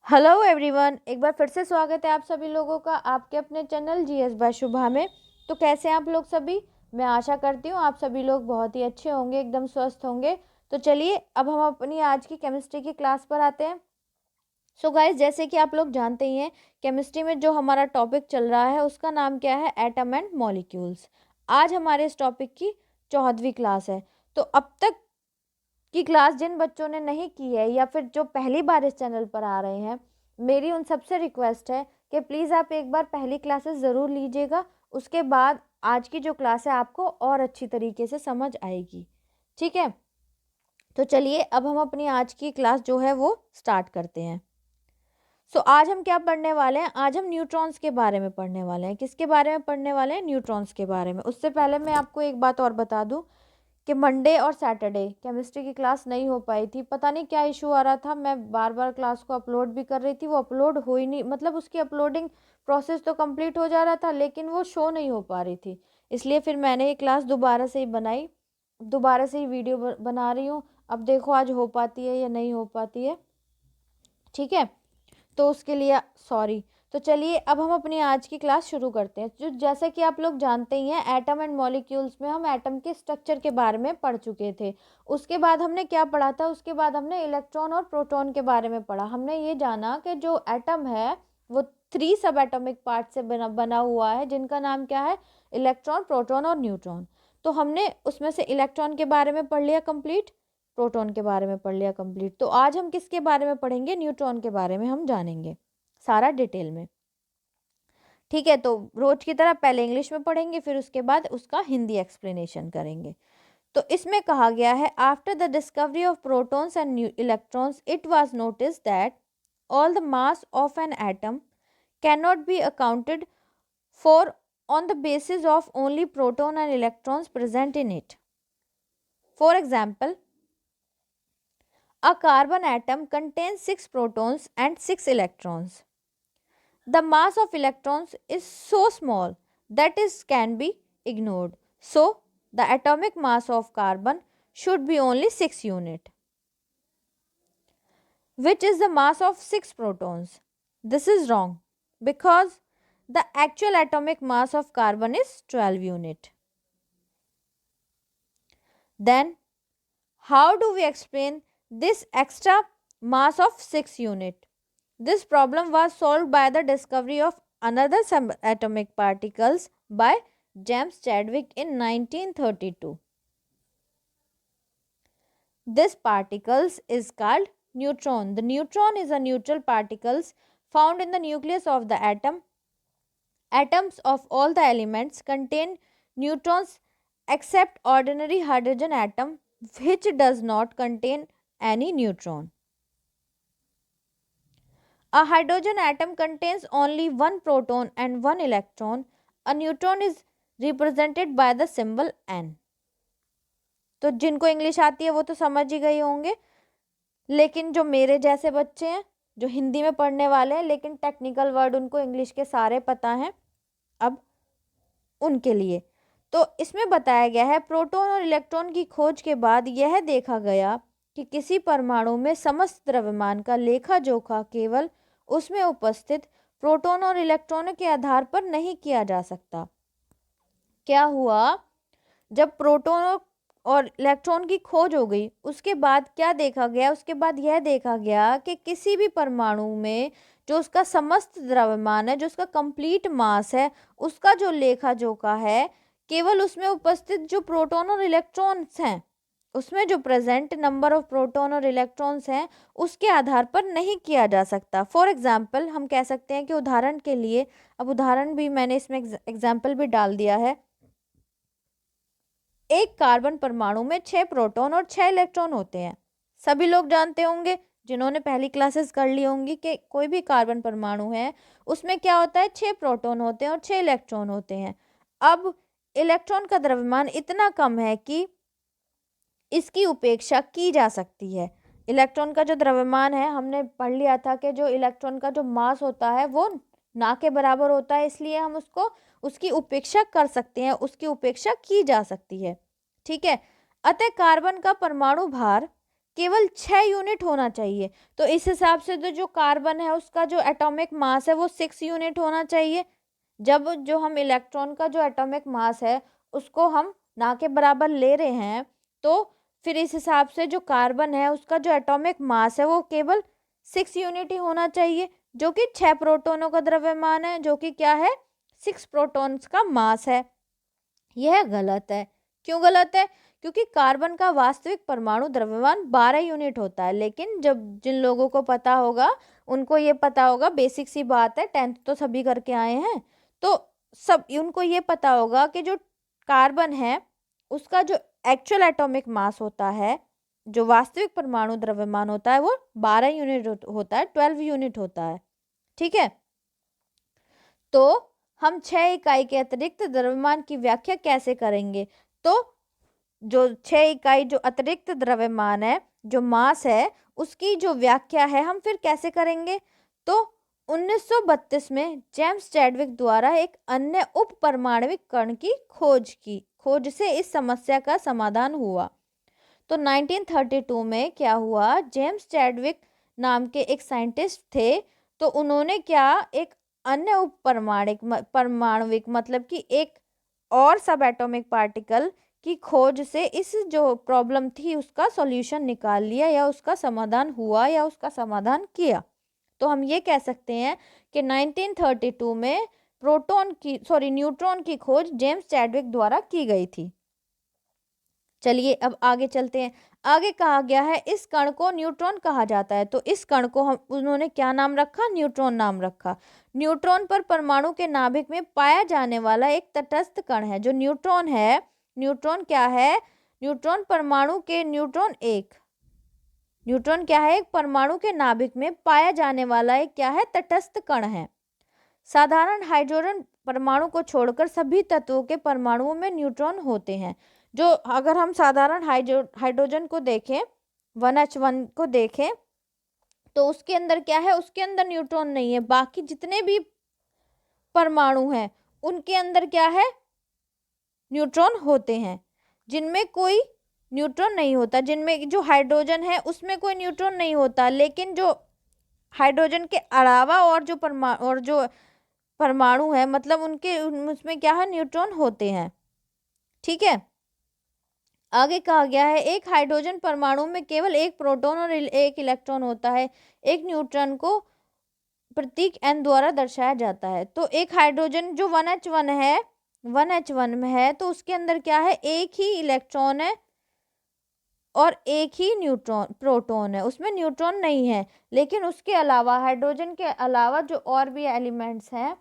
Hello everyone, एक बार फिर से स्वागत है आप सभी लोगों का आपके अपने चैनल जीएस बाय शुभा में। तो कैसे हैं आप लोग सभी। मैं आशा करती हूँ आप सभी लोग बहुत ही अच्छे होंगे, एकदम स्वस्थ होंगे। तो चलिए अब हम अपनी आज की केमिस्ट्री की क्लास पर आते हैं। सो गाइस, जैसे कि आप लोग जानते ही हैं, केमिस्ट्री में जो हमारा टॉपिक चल रहा है उसका नाम क्या है, एटम एंड मॉलिक्यूल्स। आज हमारे इस टॉपिक की 14वीं क्लास है। तो अब तक की क्लास जिन बच्चों ने नहीं की है या फिर जो पहली बार इस चैनल पर आ रहे हैं, मेरी उन सबसे रिक्वेस्ट है कि प्लीज़ आप एक बार पहली क्लासेस ज़रूर लीजिएगा। उसके बाद आज की जो क्लास है आपको और अच्छी तरीके से समझ आएगी। ठीक है, तो चलिए अब हम अपनी आज की क्लास जो है वो स्टार्ट करते हैं। आज हम क्या पढ़ने वाले हैं, आज हम न्यूट्रॉन्स के बारे में पढ़ने वाले हैं। किसके बारे में पढ़ने वाले हैं, न्यूट्रॉन्स के बारे में। उससे पहले मैं आपको एक बात और बता दूं कि मंडे और सैटरडे केमिस्ट्री की क्लास नहीं हो पाई थी। पता नहीं क्या इशू आ रहा था, मैं बार बार क्लास को अपलोड भी कर रही थी, वो अपलोड हो ही नहीं, मतलब उसकी अपलोडिंग प्रोसेस तो कंप्लीट हो जा रहा था लेकिन वो शो नहीं हो पा रही थी। इसलिए फिर मैंने ये क्लास दोबारा से ही बनाई, दोबारा से ही वीडियो बना रही हूँ। अब देखो आज हो पाती है या नहीं हो पाती है। ठीक है, तो उसके लिए सॉरी। तो चलिए अब हम अपनी आज की क्लास शुरू करते हैं। जो जैसे कि आप लोग जानते ही हैं, एटम एंड मॉलिक्यूल्स में हम एटम के स्ट्रक्चर के बारे में पढ़ चुके थे। उसके बाद हमने क्या पढ़ा था, उसके बाद हमने इलेक्ट्रॉन और प्रोटॉन के बारे में पढ़ा। हमने ये जाना कि जो एटम है वो 3 सब एटॉमिक पार्ट से बना हुआ है, जिनका नाम क्या है, इलेक्ट्रॉन, प्रोटॉन और न्यूट्रॉन। तो हमने उसमें से इलेक्ट्रॉन के बारे में पढ़ लिया कंप्लीट, प्रोटॉन के बारे में पढ़ लिया कंप्लीट। तो आज हम किसके बारे में पढ़ेंगे, न्यूट्रॉन के बारे में हम जानेंगे सारा डिटेल में। ठीक है, तो रोज की तरह पहले इंग्लिश में पढ़ेंगे, फिर उसके बाद उसका हिंदी एक्सप्लेनेशन करेंगे। तो इसमें कहा गया है, after the discovery of protons and electrons it was notice that all the mass of an atom can not be accounted for on the basis of only proton and electrons present in it. For example, a carbon atom contains 6 protons and 6 electrons. The mass of electrons is so small that it can be ignored. So, the atomic mass of carbon should be only 6 unit, which is the mass of 6 protons. This is wrong because the actual atomic mass of carbon is 12 unit. Then, how do we explain this extra mass of 6 unit? This problem was solved by the discovery of another subatomic particles by James Chadwick in 1932. This particles is called neutron. The neutron is a neutral particles found in the nucleus of the atom. Atoms of all the elements contain neutrons except ordinary hydrogen atom, which does not contain any neutron. A hydrogen atom contains only one proton and one electron. A neutron is represented by the symbol n. तो जिनको English आती है वो तो समझ ही गए होंगे, लेकिन जो मेरे जैसे बच्चे हैं जो हिंदी में पढ़ने वाले हैं लेकिन टेक्निकल वर्ड उनको इंग्लिश के सारे पता हैं, अब उनके लिए तो इसमें बताया गया है, प्रोटॉन और इलेक्ट्रॉन की खोज के बाद यह देखा गया कि किसी परमाणु में समस्त द्रव्यमान का लेखा जोखा केवल उसमें उपस्थित प्रोटॉन और इलेक्ट्रॉनों के आधार पर नहीं किया जा सकता। क्या हुआ, जब प्रोटॉन और इलेक्ट्रॉन की खोज हो गई उसके बाद क्या देखा गया, उसके बाद यह देखा गया कि किसी भी परमाणु में जो उसका समस्त द्रव्यमान है, जो उसका कंप्लीट मास है, उसका जो लेखा जोखा है केवल उसमें उपस्थित जो प्रोटॉन और इलेक्ट्रॉन्स हैं, उसमें जो प्रेजेंट नंबर ऑफ प्रोटॉन और इलेक्ट्रॉन्स हैं उसके आधार पर नहीं किया जा सकता। फॉर एग्जाम्पल हम कह सकते हैं कि उदाहरण के लिए, अब उदाहरण भी मैंने इसमें एग्जाम्पल भी डाल दिया है, एक कार्बन परमाणु में 6 प्रोटॉन और 6 इलेक्ट्रॉन होते हैं। सभी लोग जानते होंगे जिन्होंने पहली क्लासेस कर ली होंगी कि कोई भी कार्बन परमाणु है उसमें क्या होता है, 6 प्रोटॉन होते हैं और 6 इलेक्ट्रॉन होते हैं। अब इलेक्ट्रॉन का द्रव्यमान इतना कम है कि इसकी उपेक्षा की जा सकती है। इलेक्ट्रॉन का जो द्रव्यमान है, हमने पढ़ लिया था कि जो इलेक्ट्रॉन का जो मास होता है वो ना के बराबर होता है, इसलिए हम उसको उसकी उपेक्षा कर सकते हैं, उसकी उपेक्षा की जा सकती है। ठीक है, अतः कार्बन का परमाणु भार केवल 6 यूनिट होना चाहिए। तो इस हिसाब से तो जो कार्बन है उसका जो एटॉमिक मास है वो 6 यूनिट होना चाहिए। जब जो हम इलेक्ट्रॉन का जो एटॉमिक मास है उसको हम ना के बराबर ले रहे हैं, तो फिर इस हिसाब से जो कार्बन है उसका जो एटॉमिक मास है वो केवल 6 यूनिट ही होना चाहिए, जो कि 6 प्रोटॉनों का द्रव्यमान है, जो कि क्या है 6 प्रोटॉन्स का मास है। यह गलत है। क्यों गलत है? क्योंकि कार्बन का वास्तविक परमाणु द्रव्यमान 12 यूनिट होता है। लेकिन जब जिन लोगों को पता होगा उनको ये पता होगा, बेसिक सी बात है, 10th तो सभी करके आए हैं, तो सब उनको ये पता होगा कि जो कार्बन है उसका जो एक्चुअल एटॉमिक मास होता है, जो वास्तविक परमाणु द्रव्यमान होता है, वो 12 यूनिट होता है, 12 यूनिट होता है। ठीक है, तो हम 6 इकाई के अतिरिक्त द्रव्यमान की व्याख्या कैसे करेंगे? तो जो 6 इकाई जो अतिरिक्त द्रव्यमान है, जो मास है, उसकी जो व्याख्या है हम फिर कैसे करेंगे? तो 1932 में जेम्स चैडविक द्वारा एक अन्य उप परमाणविक कण की खोज से इस समस्या का समाधान हुआ। तो 1932 में क्या हुआ, जेम्स चैडविक नाम के एक साइंटिस्ट थे, तो उन्होंने क्या एक अन्य उप परमाणविक मतलब कि एक और सब एटॉमिक पार्टिकल की खोज से इस जो प्रॉब्लम थी उसका सॉल्यूशन निकाल लिया, या उसका समाधान हुआ, या उसका समाधान किया। तो हम ये कह सकते हैं कि 1932 में न्यूट्रॉन की खोज जेम्स चैडविक द्वारा की गई थी। चलिए अब आगे चलते हैं। आगे कहा गया है इस कण को न्यूट्रॉन कहा जाता है। तो इस कण को हम उन्होंने क्या नाम रखा? न्यूट्रॉन नाम रखा। न्यूट्रॉन पर परमाणु के नाभिक में पाया जाने वाला एक तटस्थ कण है। जो न्यूट्रॉन है, न्यूट्रॉन क्या है? न्यूट्रॉन परमाणु के न्यूट्रॉन क्या है? एक परमाणु के नाभिक में पाया जाने वाला एक क्या है? तटस्थ कण है। साधारण हाइड्रोजन परमाणु को छोड़कर सभी तत्वों के परमाणुओं में न्यूट्रॉन होते हैं। जो अगर हम साधारण हाइड्रोजन को देखें, 1H1 को देखें, तो उसके अंदर क्या है? उसके अंदर न्यूट्रॉन नहीं है। बाकी जितने भी परमाणु हैं उनके अंदर क्या है? न्यूट्रॉन होते हैं। जिनमें कोई न्यूट्रॉन नहीं होता, जिनमें जो हाइड्रोजन है उसमें कोई न्यूट्रॉन नहीं होता, लेकिन जो हाइड्रोजन के अलावा और जो परमाणु है मतलब उसमें क्या है? न्यूट्रॉन होते हैं। ठीक है, आगे कहा गया है एक हाइड्रोजन परमाणु में केवल एक प्रोटॉन और एक इलेक्ट्रॉन होता है। एक न्यूट्रॉन को प्रतीक n द्वारा दर्शाया जाता है। तो एक हाइड्रोजन जो 1H1 है, 1H1 में है, तो उसके अंदर क्या है? एक ही इलेक्ट्रॉन है और एक ही प्रोटॉन है, उसमें न्यूट्रॉन नहीं है। लेकिन उसके अलावा हाइड्रोजन के अलावा जो और भी एलिमेंट्स हैं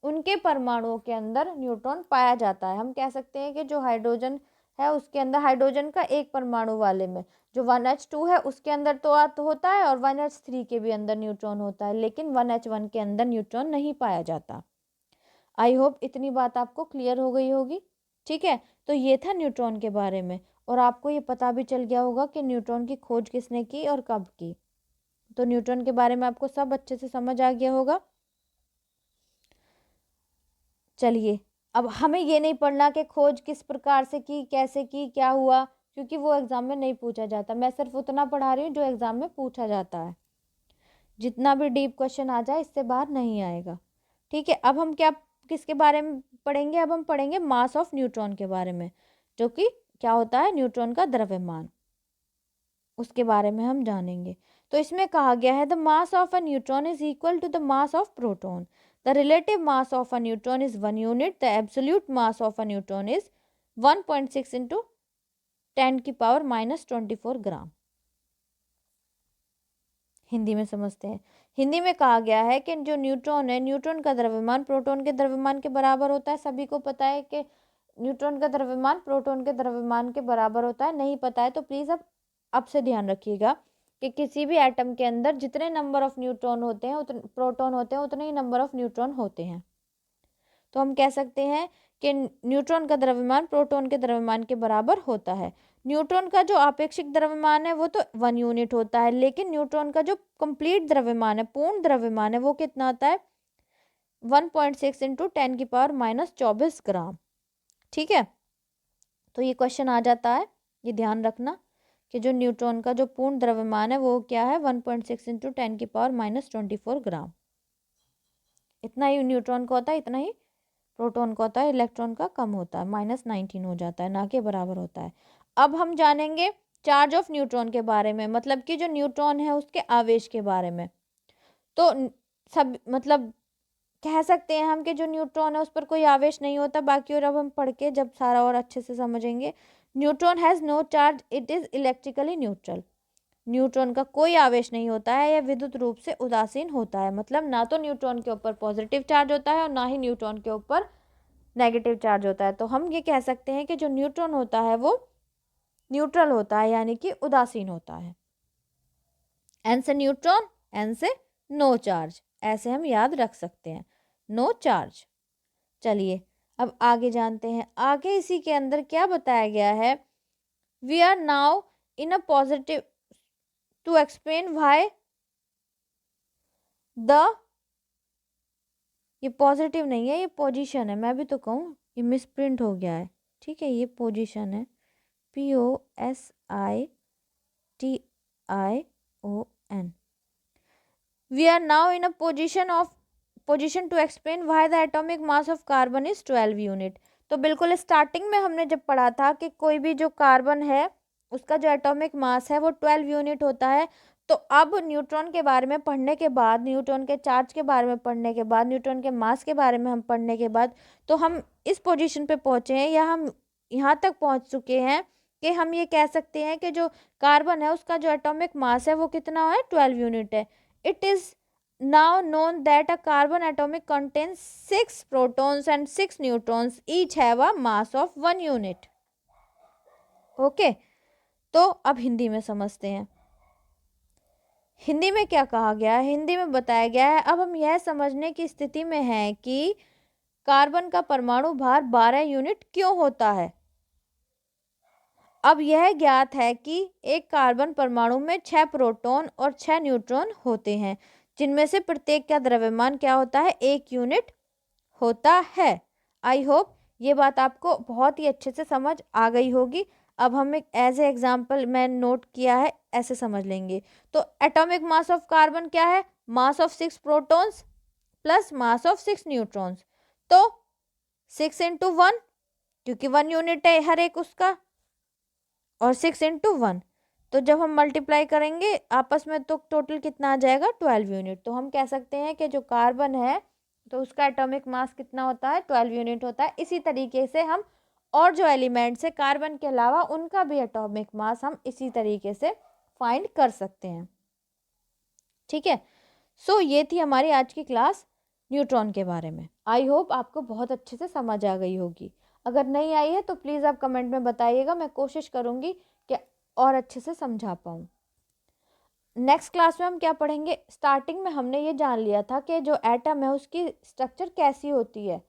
उनके परमाणुओं के अंदर न्यूट्रॉन पाया जाता है। हम कह सकते हैं कि जो हाइड्रोजन है उसके अंदर, हाइड्रोजन का एक परमाणु वाले में जो 1H2 है उसके अंदर तो होता है, और 1H3 के भी अंदर न्यूट्रॉन होता है, लेकिन 1H1 के अंदर न्यूट्रॉन नहीं पाया जाता। आई होप इतनी बात आपको क्लियर हो गई होगी। ठीक है, तो ये था न्यूट्रॉन के बारे में, और आपको ये पता भी चल गया होगा कि न्यूट्रॉन की खोज किसने की और कब की। तो न्यूट्रॉन के बारे में आपको सब अच्छे से समझ आ गया होगा। चलिए, अब हमें ये नहीं पढ़ना कि खोज किस प्रकार से की, कैसे की, क्या हुआ, क्योंकि वो एग्जाम में नहीं पूछा जाता। मैं सिर्फ उतना पढ़ा रही हूँ जो एग्जाम में पूछा जाता है। जितना भी डीप क्वेश्चन आ जाए इससे बाहर नहीं आएगा। ठीक है, अब हम क्या किसके बारे में पढ़ेंगे? अब हम पढ़ेंगे मास ऑफ न्यूट्रॉन के बारे में, जो कि क्या होता है? न्यूट्रॉन का द्रव्यमान, उसके बारे में हम जानेंगे। तो इसमें कहा गया है the mass of a neutron is equal to the mass of proton. The relative mass of a neutron is 1 unit. The absolute mass of a neutron is 1.6 into 10⁻⁻24 gram. Hindi में समझते हैं। हिंदी में कहा गया है कि जो न्यूट्रॉन है, न्यूट्रॉन का द्रव्यमान प्रोटॉन के द्रव्यमान के बराबर होता है। सभी को पता है कि न्यूट्रॉन का द्रव्यमान प्रोटॉन के द्रव्यमान के बराबर होता है। नहीं पता है तो प्लीज़ अब से ध्यान रखिएगा कि किसी भी एटम के अंदर जितने नंबर ऑफ न्यूट्रॉन होते हैं, उतने प्रोटॉन होते हैं, उतने ही नंबर ऑफ न्यूट्रॉन होते हैं। तो हम कह सकते हैं कि न्यूट्रॉन का द्रव्यमान प्रोटॉन के द्रव्यमान के बराबर होता है। न्यूट्रॉन का जो आपेक्षिक द्रव्यमान है वो तो 1 यूनिट होता है, लेकिन न्यूट्रॉन का जो कंप्लीट द्रव्यमान है, पूर्ण द्रव्यमान है, वो कितना आता है? 1.6 इंटू 10⁻⁻24 ग्राम। ठीक है, तो ये क्वेश्चन आ जाता है, ये ध्यान रखना कि जो न्यूट्रॉन का जो पूर्ण द्रव्यमान है वो क्या है 1.6 इंटू 10⁻⁻24 ग्राम। इतना ही न्यूट्रॉन का होता है, इतना ही प्रोटॉन का होता है, इलेक्ट्रॉन का कम होता है, -19 हो जाता है, ना के बराबर होता है। अब हम जानेंगे चार्ज ऑफ न्यूट्रॉन के बारे में, मतलब कि जो न्यूट्रॉन है उसके आवेश के बारे में। तो सब मतलब कह सकते हैं हम कि जो न्यूट्रॉन है उस पर कोई आवेश नहीं होता, बाकी और अब हम पढ़ के जब सारा और अच्छे से समझेंगे। Neutron has no charge, it is electrically neutral. Neutron का कोई आवेश नहीं होता है, यह विद्युत रूप से उदासीन होता है। मतलब ना तो न्यूट्रॉन के ऊपर पॉजिटिव चार्ज होता है और ना ही न्यूट्रॉन के ऊपर नेगेटिव चार्ज होता है। तो हम ये कह सकते हैं कि जो न्यूट्रॉन होता है वो न्यूट्रल होता है, यानी कि उदासीन होता है। एन से न्यूट्रॉन, एन से नो चार्ज, ऐसे हम याद रख सकते हैं, नो चार्ज। चलिए अब आगे जानते हैं, आगे इसी के अंदर क्या बताया गया है। We are now in a positive to explain why the, ये पॉजिटिव नहीं है, ये पोजीशन है, मैं भी तो कहूँ, ये मिसप्रिंट हो गया है, ठीक है, ये पोजीशन है, POSITION। We are now in a position to explain why the atomic mass of carbon is 12 unit. तो बिल्कुल स्टार्टिंग में हमने जब पढ़ा था कि कोई भी जो कार्बन है उसका जो एटॉमिक मास है वो 12 यूनिट होता है। तो अब न्यूट्रॉन के बारे में पढ़ने के बाद, न्यूट्रॉन के चार्ज के बारे में पढ़ने के बाद, न्यूट्रॉन के मास के बारे में हम पढ़ने के बाद, तो हम इस पोजीशन पे पहुँचे हैं, या हम यहाँ तक पहुँच चुके हैं कि हम ये कह सकते हैं कि जो कार्बन है उसका जो एटॉमिक मास है वो कितना है, 12 यूनिट है। It is now known that a carbon atomic contains 6 protons and 6 neutrons, each have a mass of 1 unit. Okay तो अब हिंदी में समझते हैं, हिंदी में क्या कहा गया है। हिंदी में बताया गया है, अब हम यह समझने की स्थिति में हैं कि कार्बन का परमाणु भार 12 यूनिट क्यों होता है। अब यह ज्ञात है कि एक कार्बन परमाणु में 6 प्रोटॉन और 6 न्यूट्रॉन होते हैं, जिनमें से प्रत्येक का द्रव्यमान क्या होता है, 1 यूनिट होता है। आई होप ये बात आपको बहुत ही अच्छे से समझ आ गई होगी। अब हम एक एज ए एग्जाम्पल मैं नोट किया है, ऐसे समझ लेंगे। तो एटॉमिक मास ऑफ कार्बन क्या है, mass of 6 protons plus mass of 6 neutrons. तो 6 इंटू 1, क्योंकि 1 यूनिट है हर एक उसका, और 6 इंटू 1, तो जब हम मल्टीप्लाई करेंगे आपस में तो टोटल कितना आ जाएगा, 12 यूनिट। तो हम कह सकते हैं कि जो कार्बन है तो उसका एटॉमिक मास कितना होता है, 12 यूनिट होता है। इसी तरीके से हम और जो एलिमेंट्स है कार्बन के अलावा उनका भी एटॉमिक मास हम इसी तरीके से फाइंड कर सकते हैं, ठीक है। सो ये थी हमारी आज की क्लास न्यूट्रॉन के बारे में। आई होप आपको बहुत अच्छे से समझ आ गई होगी। अगर नहीं आई है तो प्लीज़ आप कमेंट में बताइएगा, मैं कोशिश करूँगी कि और अच्छे से समझा पाऊँ। नेक्स्ट क्लास में हम क्या पढ़ेंगे, स्टार्टिंग में हमने ये जान लिया था कि जो एटम है उसकी स्ट्रक्चर कैसी होती है,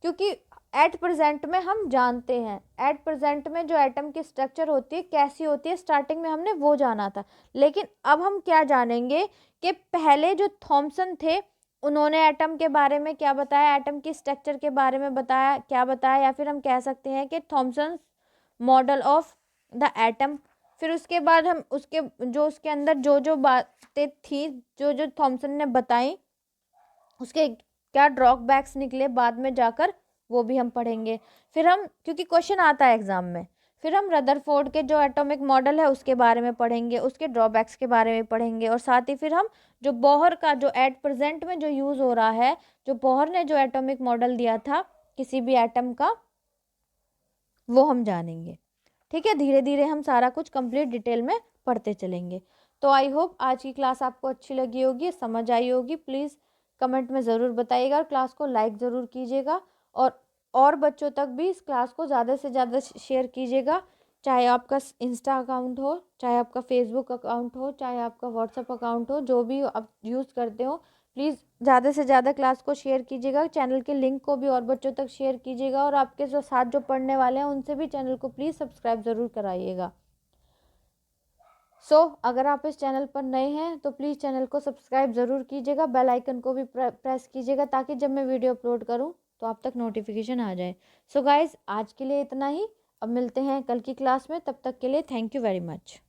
क्योंकि एट प्रेजेंट में हम जानते हैं, एट प्रेजेंट में जो एटम की स्ट्रक्चर होती है कैसी होती है, स्टार्टिंग में हमने वो जाना था। लेकिन अब हम क्या जानेंगे कि पहले जो थॉमसन थे उन्होंने एटम के बारे में क्या बताया, एटम की स्ट्रक्चर के बारे में बताया, क्या बताया, या फिर हम कह सकते हैं कि Thompson model of the atom. फिर उसके बाद हम उसके अंदर जो जो बातें थी, जो जो थॉमसन ने बताई, उसके क्या ड्रॉबैक्स निकले बाद में जाकर, वो भी हम पढ़ेंगे। फिर हम, क्योंकि क्वेश्चन आता है एग्जाम में, फिर हम रदरफोर्ड के जो एटॉमिक मॉडल है उसके बारे में पढ़ेंगे, उसके ड्रॉबैक्स के बारे में पढ़ेंगे, और साथ ही फिर हम जो बोहर का जो एट प्रेजेंट में जो यूज़ हो रहा है, जो बोहर ने जो एटॉमिक मॉडल दिया था किसी भी एटम का, वो हम जानेंगे, ठीक है। धीरे धीरे हम सारा कुछ कंप्लीट डिटेल में पढ़ते चलेंगे। तो आई होप आज की क्लास आपको अच्छी लगी होगी, समझ आई होगी। प्लीज़ कमेंट में ज़रूर बताइएगा और क्लास को लाइक ज़रूर कीजिएगा, और बच्चों तक भी इस क्लास को ज़्यादा से ज़्यादा शेयर कीजिएगा, चाहे आपका इंस्टा अकाउंट हो, चाहे आपका फेसबुक अकाउंट हो, चाहे आपका व्हाट्सएप अकाउंट हो, जो भी आप यूज़ करते हो, प्लीज़ ज़्यादा से ज़्यादा क्लास को शेयर कीजिएगा। चैनल के लिंक को भी और बच्चों तक शेयर कीजिएगा, और आपके जो साथ जो पढ़ने वाले हैं उनसे भी चैनल को प्लीज़ सब्सक्राइब ज़रूर कराइएगा। अगर आप इस चैनल पर नए हैं तो प्लीज़ चैनल को सब्सक्राइब ज़रूर कीजिएगा, बेल आइकन को भी प्रेस कीजिएगा, ताकि जब मैं वीडियो अपलोड करूं तो आप तक नोटिफिकेशन आ जाए। गाइस आज के लिए इतना ही, अब मिलते हैं कल की क्लास में, तब तक के लिए थैंक यू वेरी मच।